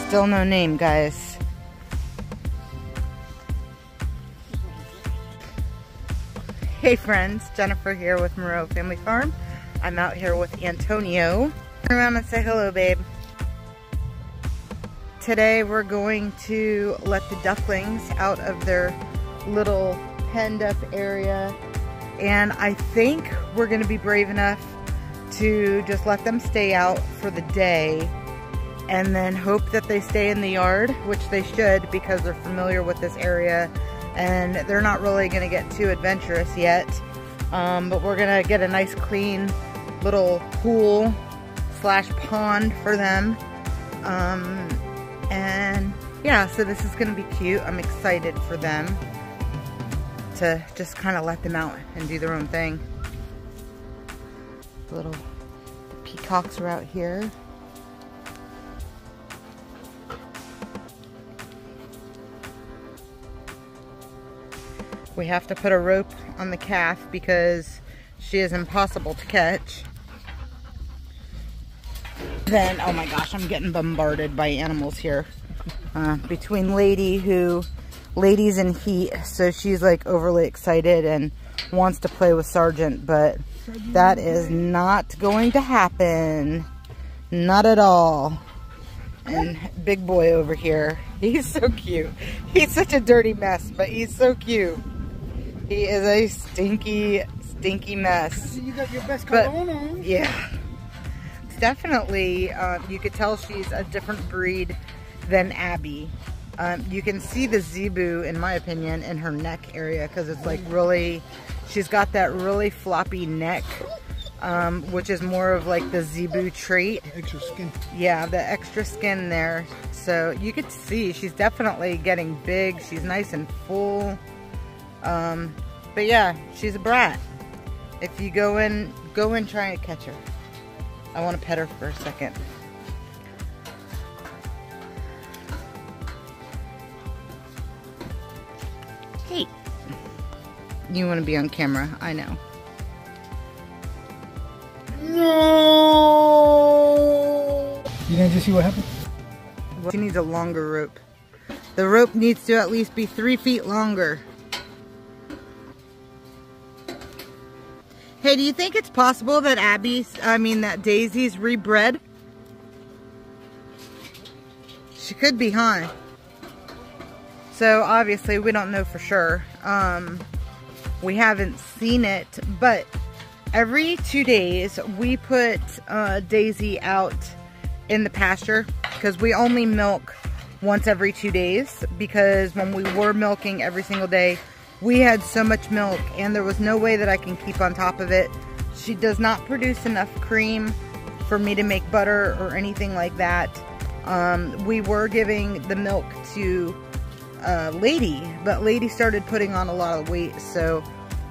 Still no name, guys. Hey friends, Jennifer here with Marrero Family Farm. I'm out here with Antonio. Turn around and say hello, babe. Today we're going to let the ducklings out of their little penned up area, and I think we're going to be brave enough to just let them stay out for the day and then hope that they stay in the yard, which they should because they're familiar with this area and they're not really going to get too adventurous yet. But we're going to get a nice clean little pool slash pond for them. And yeah, so this is going to be cute. I'm excited for them to just kind of let them out and do their own thing. The little peacocks are out here. We have to put a rope on the calf because she is impossible to catch. Then, oh my gosh, I'm getting bombarded by animals here. Between Lady's in heat, so she's like overly excited and wants to play with Sergeant, but that is not going to happen. Not at all. And big boy over here, he's so cute. He's such a dirty mess, but he's so cute. He is a stinky, stinky mess. You got your best cologne on. Yeah. Definitely, you could tell she's a different breed than Abby. You can see the zebu, in my opinion, in her neck area because it's like really, she's got that really floppy neck, which is more of like the zebu trait. Extra skin. Yeah, the extra skin there. So you could see she's definitely getting big. She's nice and full. But yeah, she's a brat. If you go in trying to catch her. I want to pet her for a second. Hey. You want to be on camera, I know. No! You didn't just see what happened? She needs a longer rope. The rope needs to at least be 3 feet longer. Hey, do you think it's possible that that Daisy's rebred? She could be, huh? So obviously we don't know for sure. We haven't seen it, but every 2 days we put Daisy out in the pasture because we only milk once every 2 days, because when we were milking every single day, we had so much milk and there was no way that I can keep on top of it. She does not produce enough cream for me to make butter or anything like that. We were giving the milk to Lady, but Lady started putting on a lot of weight, so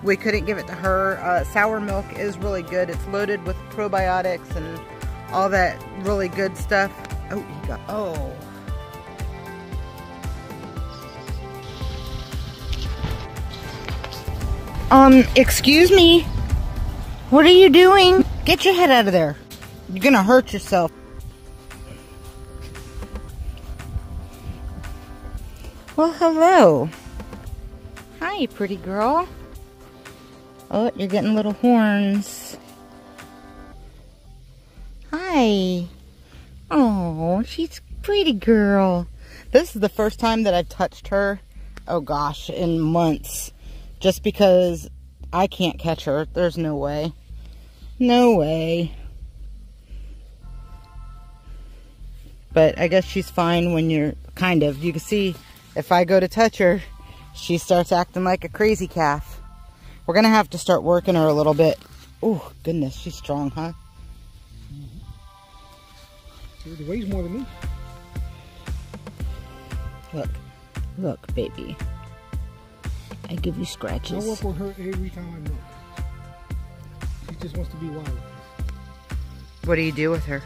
we couldn't give it to her. Sour milk is really good. It's loaded with probiotics and all that really good stuff. Excuse me. What are you doing? Get your head out of there. You're gonna hurt yourself. Well, hello. Hi, pretty girl. Oh, you're getting little horns. Hi. Oh, she's a pretty girl. This is the first time that I've touched her, oh gosh, in months. Just because I can't catch her. There's no way. No way. But I guess she's fine when you're kind of. You can see if I go to touch her, she starts acting like a crazy calf. We're going to have to start working her a little bit. Oh, goodness. She's strong, huh? She weighs more than me. Look. Look, baby. I give you scratches. I work with her every time I milk. She just wants to be wild. What do you do with her?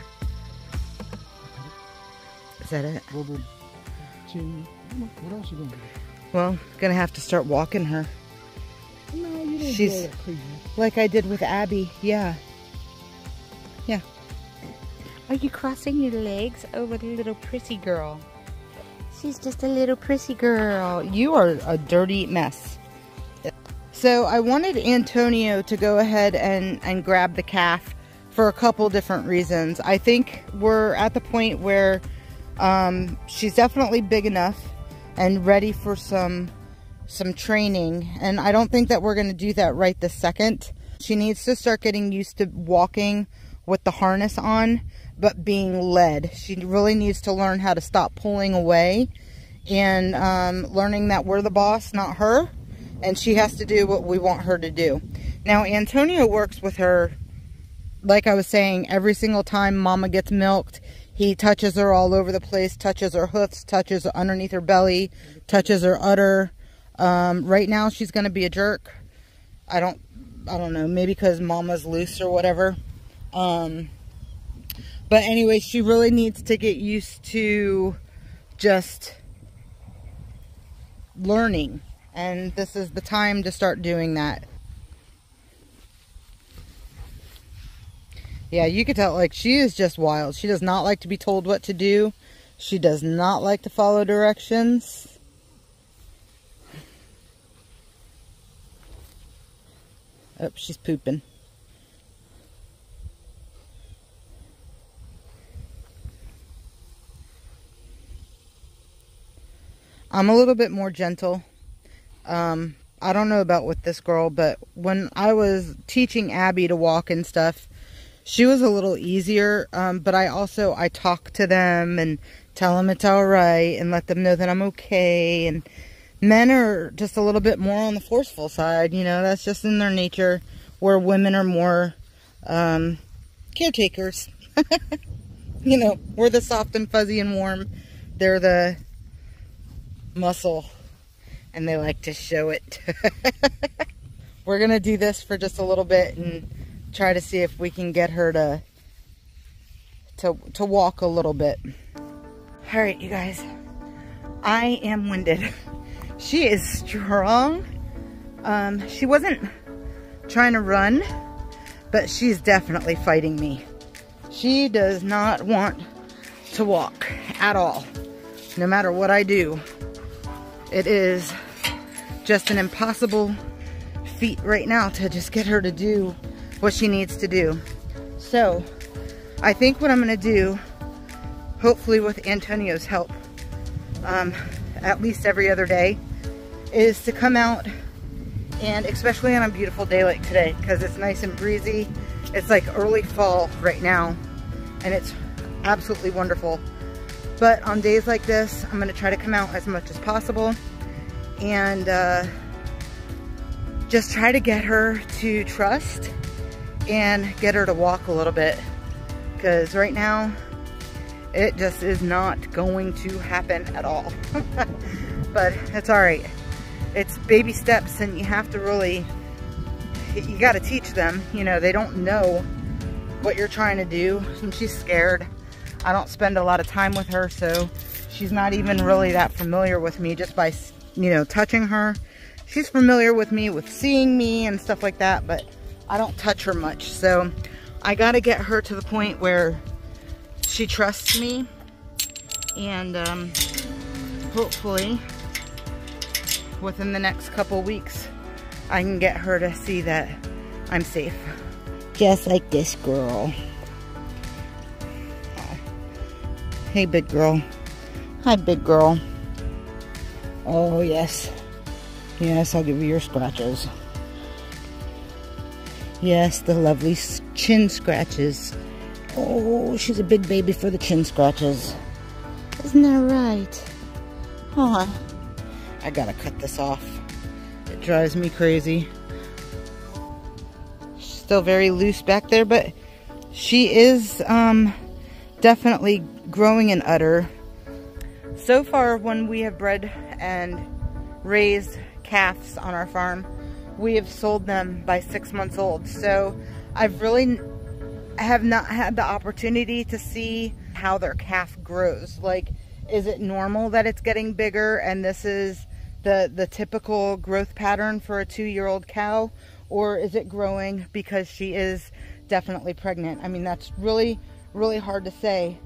Is that it? Rubber, chin. What else you gonna do? Well, gonna have to start walking her. No, you don't She's do all that crazy. like I did with Abby. Yeah. Yeah. Are you crossing your legs? Oh, what a little prissy girl. She's just a little prissy girl. You are a dirty mess. So I wanted Antonio to go ahead and grab the calf for a couple different reasons. I think we're at the point where she's definitely big enough and ready for some training. And I don't think that we're going to do that right this second. She needs to start getting used to walking with the harness on, but being led. She really needs to learn how to stop pulling away and learning that we're the boss, not her, and she has to do what we want her to do. Now, Antonio works with her, like I was saying, every single time Mama gets milked. He touches her all over the place, touches her hoofs, touches underneath her belly, touches her udder. Right now, she's going to be a jerk. I don't know, maybe because Mama's loose or whatever. But anyway, she really needs to get used to just learning. And this is the time to start doing that. Yeah, you could tell, like, she is just wild. She does not like to be told what to do. She does not like to follow directions. Oh, she's pooping. I'm a little bit more gentle. I don't know about with this girl, but when I was teaching Abby to walk and stuff, she was a little easier. But I talk to them and tell them it's all right and let them know that I'm okay. And men are just a little bit more on the forceful side. You know, that's just in their nature, where women are more caretakers. You know, we're the soft and fuzzy and warm. They're the muscle, and they like to show it. We're gonna do this for just a little bit and try to see if we can get her to walk a little bit. All right, you guys, I am winded. She is strong. She wasn't trying to run, but she's definitely fighting me. She does not want to walk at all, no matter what I do. It is just an impossible feat right now to just get her to do what she needs to do. So I think what I'm going to do, hopefully with Antonio's help, at least every other day, is to come out, and especially on a beautiful day like today, because it's nice and breezy. It's like early fall right now, and it's absolutely wonderful. But on days like this, I'm going to try to come out as much as possible and just try to get her to trust and get her to walk a little bit. Because right now, it just is not going to happen at all. But it's all right. It's baby steps, and you have to really, you got to teach them. You know, they don't know what you're trying to do, and she's scared. I don't spend a lot of time with her, so she's not even really that familiar with me just by, you know, touching her. She's familiar with me with seeing me and stuff like that, but I don't touch her much. So I got to get her to the point where she trusts me, and hopefully within the next couple weeks I can get her to see that I'm safe. Just like this girl. Hey, big girl. Hi, big girl. Oh, yes. Yes, I'll give you your scratches. Yes, the lovely chin scratches. Oh, she's a big baby for the chin scratches. Isn't that right? Huh. I gotta cut this off. It drives me crazy. She's still very loose back there, but she is definitely growing in udder. So far, when we have bred and raised calves on our farm, we have sold them by 6 months old. So I've really have not had the opportunity to see how their calf grows. Like, is it normal that it's getting bigger and this is the typical growth pattern for a 2-year-old cow, or is it growing because she is definitely pregnant? I mean, that's really really hard to say.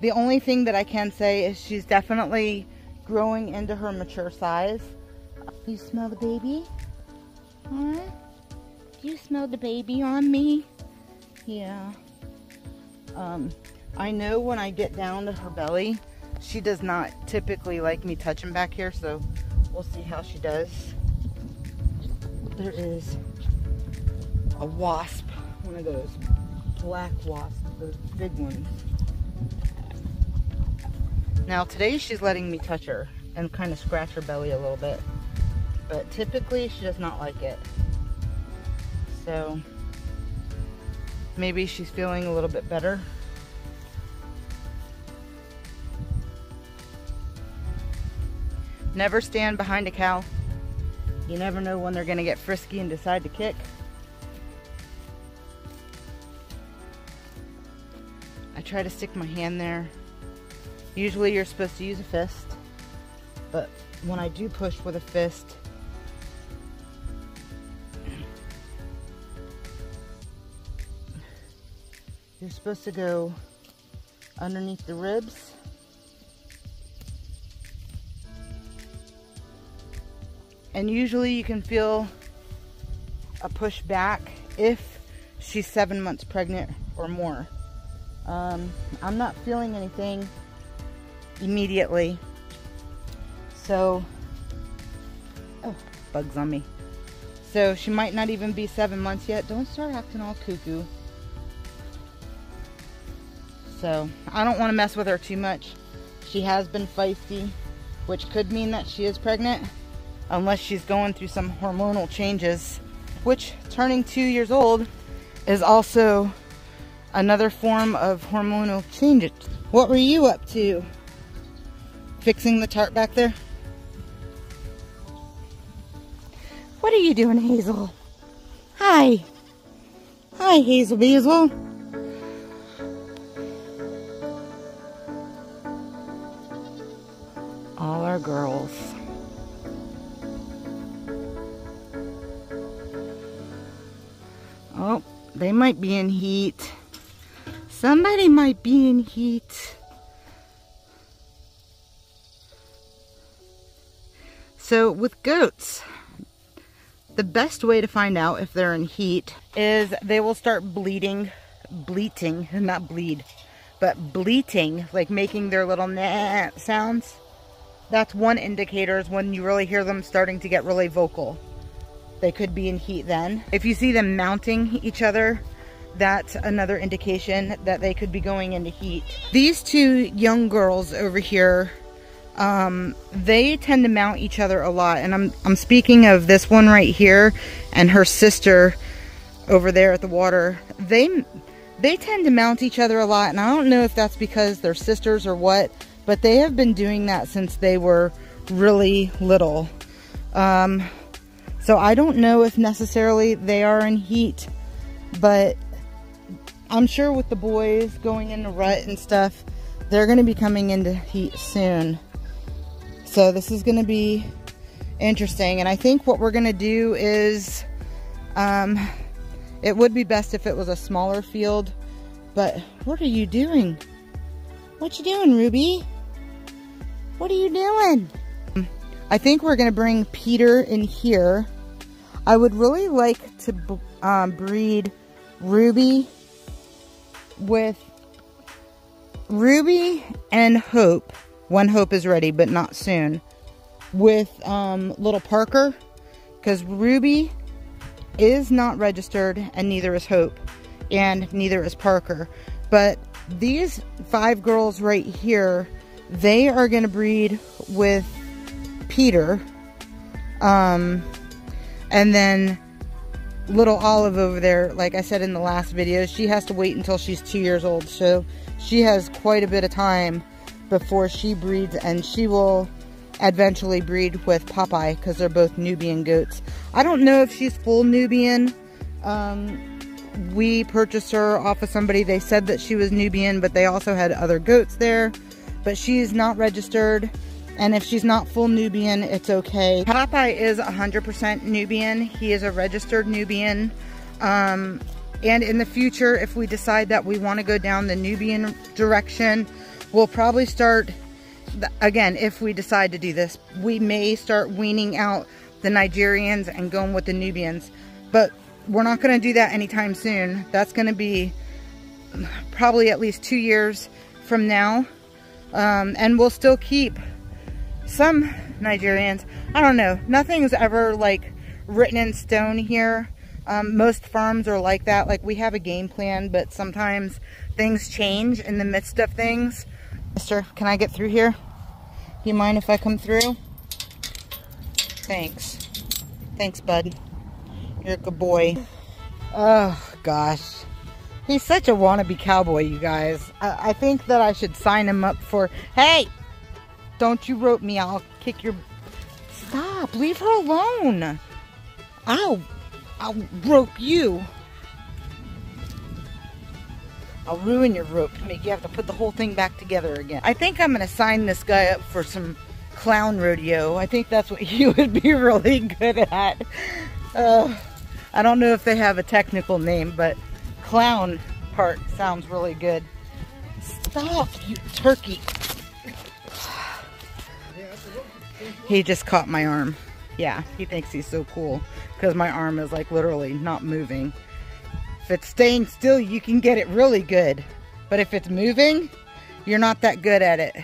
The only thing that I can say is she's definitely growing into her mature size. You smell the baby? Huh? Do you smell the baby on me? Yeah. I know when I get down to her belly, she does not typically like me touching back here, so we'll see how she does. There is a wasp, one of those black wasps, those big ones. Now today she's letting me touch her and kind of scratch her belly a little bit, but typically she does not like it. So maybe she's feeling a little bit better. Never stand behind a cow. You never know when they're gonna get frisky and decide to kick. I try to stick my hand there. Usually you're supposed to use a fist, but when I do push with a fist, you're supposed to go underneath the ribs. And usually you can feel a push back if she's 7 months pregnant or more. I'm not feeling anything immediately. So, oh, bugs on me. So she might not even be 7 months yet. Don't start acting all cuckoo. So I don't want to mess with her too much. She has been feisty, which could mean that she is pregnant. Unless she's going through some hormonal changes, which turning 2 years old is also another form of hormonal changes. What were you up to? Fixing the tarp back there? What are you doing, Hazel? Hi. Hi, Hazel Beazle. All our girls. Oh, they might be in heat. Somebody might be in heat. So with goats, the best way to find out if they're in heat is they will start bleating, not bleed, but bleating, like making their little nah sounds. That's one indicator, is when you really hear them starting to get really vocal. They could be in heat then. If you see them mounting each other, that's another indication that they could be going into heat. These two young girls over here, they tend to mount each other a lot. And I'm speaking of this one right here and her sister over there at the water. They tend to mount each other a lot. And I don't know if that's because they're sisters or what, but they have been doing that since they were really little. So I don't know if necessarily they are in heat, but I'm sure with the boys going into rut and stuff, they're going to be coming into heat soon. So this is going to be interesting. And I think what we're going to do is, it would be best if it was a smaller field, but what are you doing? What you doing, Ruby? What are you doing? I think we're going to bring Peter in here. I would really like to breed Ruby and Hope, when Hope is ready, but not soon, with little Parker, because Ruby is not registered and neither is Hope and neither is Parker. But these 5 girls right here, they are going to breed with Peter, and then little Olive over there, like I said in the last video, she has to wait until she's 2 years old, so she has quite a bit of time before she breeds, and she will eventually breed with Popeye because they're both Nubian goats. I don't know if she's full Nubian. We purchased her off of somebody. They said that she was Nubian, but they also had other goats there, but she's not registered. And if she's not full Nubian, it's okay. Popeye is 100% Nubian. He is a registered Nubian. And in the future, if we decide that we want to go down the Nubian direction, we'll probably start, again, if we decide to do this, we may start weaning out the Nigerians and going with the Nubians. But we're not going to do that anytime soon. That's going to be probably at least 2 years from now. And we'll still keep some Nigerians. I don't know. Nothing's ever like written in stone here. Most farms are like that. Like, we have a game plan, but sometimes things change in the midst of things. Mister, can I get through here? Do you mind if I come through? Thanks. Thanks, bud. You're a good boy. Oh, gosh. He's such a wannabe cowboy, you guys. I think that I should sign him up for... Hey! Don't you rope me. I'll kick your... Stop. Leave her alone. I'll rope you. I'll ruin your rope to make you have to put the whole thing back together again. I think I'm going to sign this guy up for some clown rodeo. I think that's what he would be really good at. I don't know if they have a technical name, but clown part sounds really good. Stop, you turkey. He just caught my arm. Yeah, he thinks he's so cool because my arm is like literally not moving. If it's staying still, you can get it really good. But if it's moving, you're not that good at it.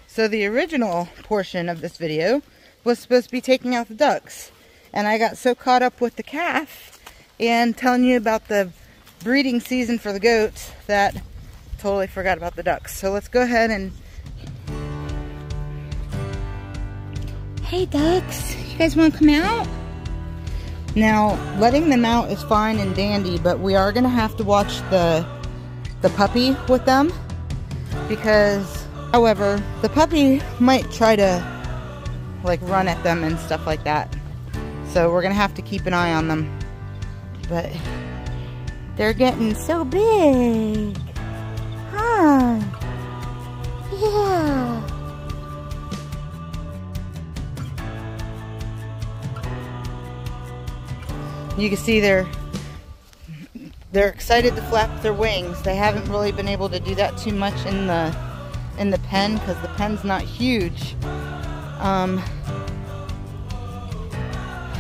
So the original portion of this video was supposed to be taking out the ducks. And I got so caught up with the calf and telling you about the breeding season for the goats that I totally forgot about the ducks. So let's go ahead and... Hey ducks, you guys want to come out? Now, letting them out is fine and dandy, but we are going to have to watch the puppy with them. Because, however, the puppy might try to like run at them and stuff like that. So we're going to have to keep an eye on them. But they're getting so big. Huh? Yeah. You can see they're excited to flap their wings. They haven't really been able to do that too much in the pen because the pen's not huge.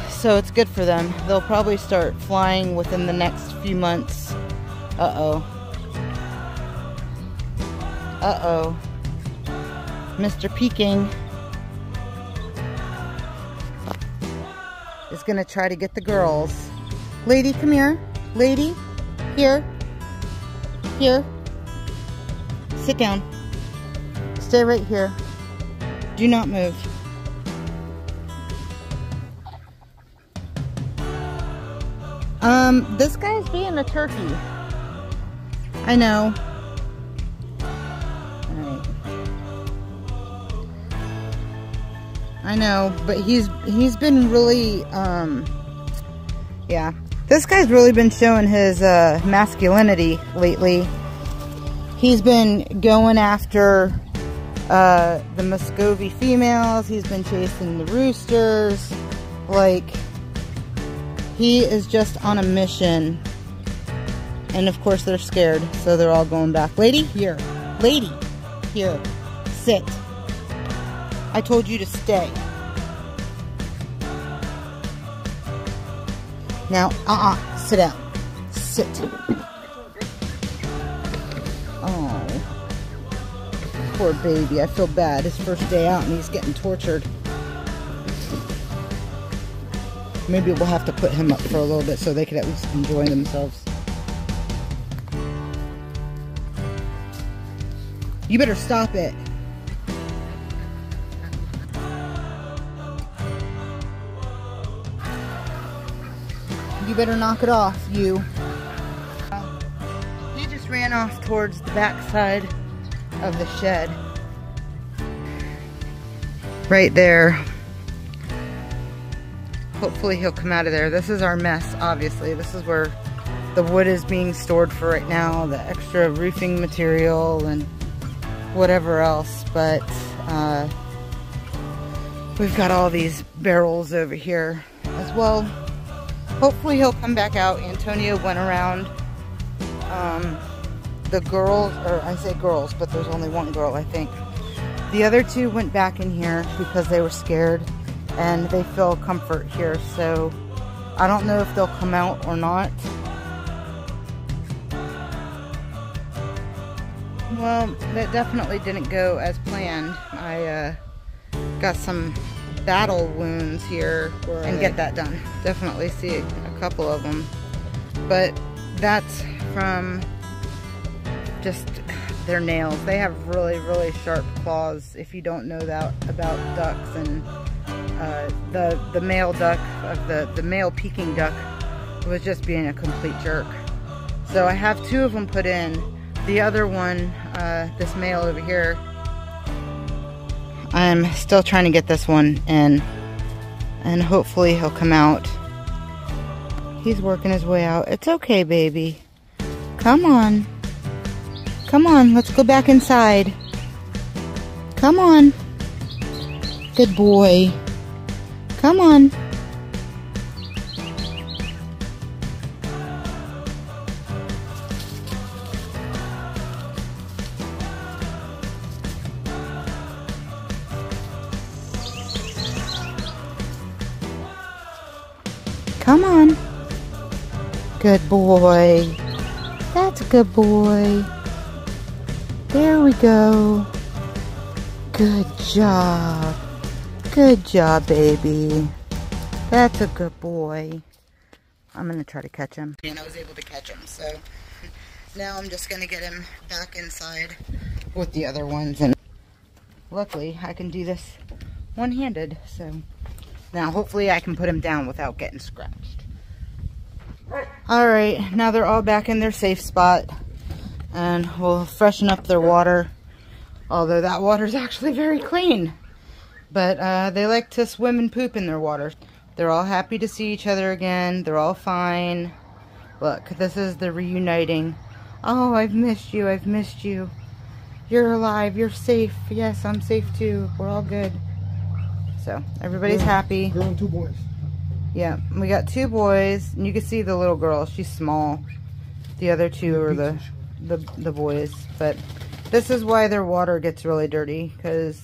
So it's good for them. They'll probably start flying within the next few months. Uh-oh. Uh-oh. Mr. Peking is gonna try to get the girls. Lady, come here. Lady, here. Here. Sit down. Stay right here. Do not move. This guy's being a turkey. I know. Alright. I know, but he's been really, yeah. This guy's really been showing his, masculinity lately. He's been going after, the Muscovy females. He's been chasing the roosters. Like, he is just on a mission. And of course they're scared, so they're all going back. Lady, here. Lady, here. Sit. I told you to stay. Now, sit down. Sit. Oh. Poor baby, I feel bad. His first day out and he's getting tortured. Maybe we'll have to put him up for a little bit so they can at least enjoy themselves. You better stop it. You better knock it off, you. He just ran off towards the back side of the shed. Right there. Hopefully he'll come out of there. This is our mess, obviously. This is where the wood is being stored for right now, the extra roofing material and whatever else. But we've got all these barrels over here as well. hopefully he'll come back out. Antonio went around the girls, or I say girls, but there's only one girl, I think. The other two went back in here because they were scared and they feel comfort here. So I don't know if they'll come out or not. Well, that definitely didn't go as planned. I got some battle wounds here and get that done. Definitely see a couple of them. But that's from just their nails. They have really, really sharp claws. If you don't know that about ducks, and the male duck of the male Peking duck was just being a complete jerk. So I have 2 of them put in. The other one, this male over here, I'm still trying to get this one in, and hopefully he'll come out. He's working his way out. It's okay, baby. Come on. Come on, let's go back inside. Come on. Good boy. Come on. Come on. Good boy. That's a good boy. There we go. Good job. Good job, baby. That's a good boy. I'm going to try to catch him. And I was able to catch him, so now I'm just going to get him back inside with the other ones. And luckily, I can do this one-handed, so now hopefully I can put him down without getting scratched. Alright, now they're all back in their safe spot. And we'll freshen up their water, although that water is actually very clean. But they like to swim and poop in their water. They're all happy to see each other again. They're all fine. Look, this is the reuniting. Oh, I've missed you. I've missed you. You're alive. You're safe. Yes, I'm safe too. We're all good. So everybody's happy. Girl and 2 boys. Yeah, we got 2 boys, and you can see the little girl. She's small. The other 2 are the boys. But this is why their water gets really dirty, because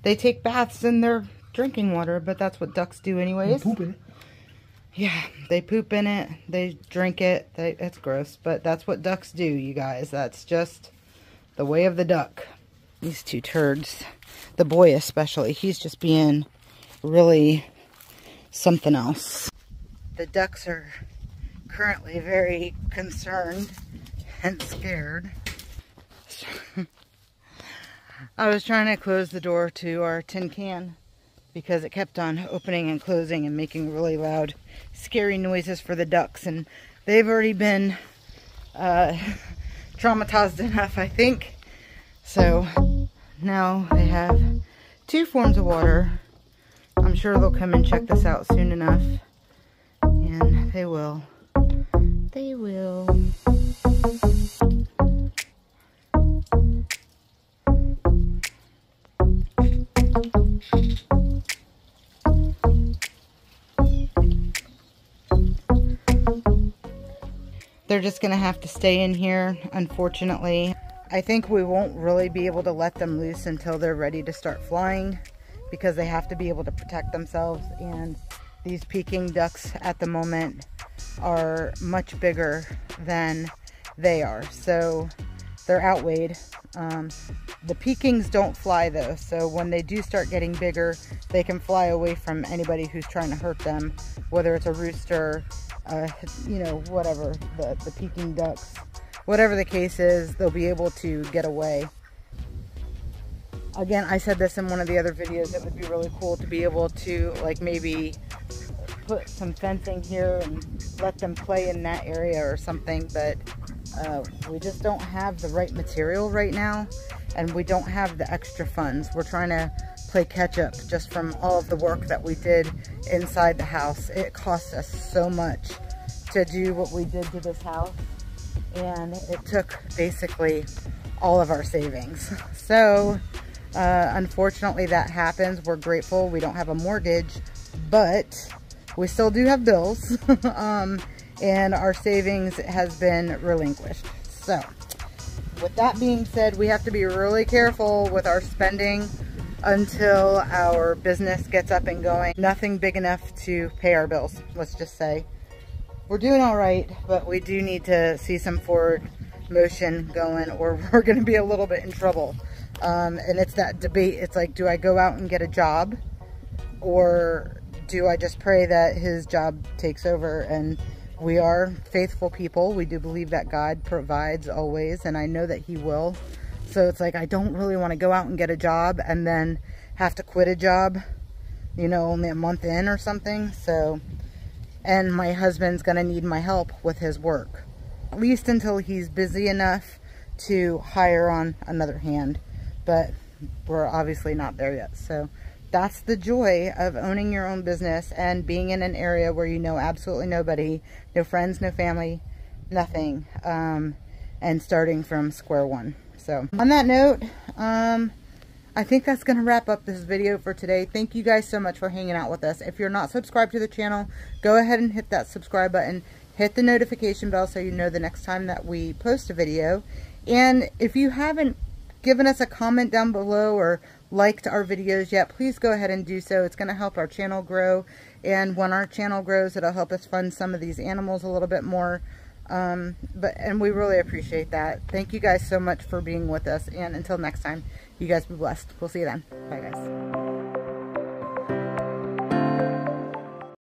they take baths in their drinking water, but that's what ducks do anyways. They poop in it. Yeah, they poop in it. They drink it. It's gross, but that's what ducks do, you guys. That's just the way of the duck. These 2 turds, the boy especially, he's just being really something else. The ducks are currently very concerned and scared. I was trying to close the door to our tin can because it kept on opening and closing and making really loud, scary noises for the ducks, and they've already been traumatized enough, I think. So now they have 2 forms of water. I'm sure they'll come and check this out soon enough, and they will. They will. They're just gonna have to stay in here, unfortunately. I think we won't really be able to let them loose until they're ready to start flying, because they have to be able to protect themselves, and these Peking ducks at the moment are much bigger than they are, so they're outweighed. The Pekings don't fly though, so when they do start getting bigger, they can fly away from anybody who's trying to hurt them, whether it's a rooster, you know, whatever, the Peking ducks. Whatever the case is, they'll be able to get away. Again, I said this in one of the other videos, it would be really cool to be able to, like, maybe put some fencing here and let them play in that area or something, but we just don't have the right material right now, and we don't have the extra funds. We're trying to play catch up just from all of the work that we did inside the house. It cost us so much to do what we did to this house, and it took basically all of our savings. So unfortunately that happens. We're grateful we don't have a mortgage, but we still do have bills. And our savings has been relinquished. So with that being said, we have to be really careful with our spending until our business gets up and going. Nothing big enough to pay our bills, let's just say. We're doing all right, but we do need to see some forward motion going, or we're going to be a little bit in trouble. And it's that debate. It's like, do I go out and get a job, or do I just pray that his job takes over? And we are faithful people. We do believe that God provides always, and I know that he will. So it's like, I don't really want to go out and get a job and then have to quit a job, you know, only a month in or something. So, and my husband's going to need my help with his work, at least until he's busy enough to hire on another hand. But we're obviously not there yet. So that's the joy of owning your own business and being in an area where you know absolutely nobody, no friends, no family, nothing, and starting from square one. So on that note, I think that's going to wrap up this video for today. Thank you guys so much for hanging out with us. If you're not subscribed to the channel, go ahead and hit that subscribe button. Hit the notification bell so you know the next time that we post a video. And if you haven't given us a comment down below or liked our videos yet, please go ahead and do so. It's going to help our channel grow, and when our channel grows, it'll help us fund some of these animals a little bit more. And we really appreciate that. Thank you guys so much for being with us, and until next time, you guys be blessed. We'll see you then. Bye guys.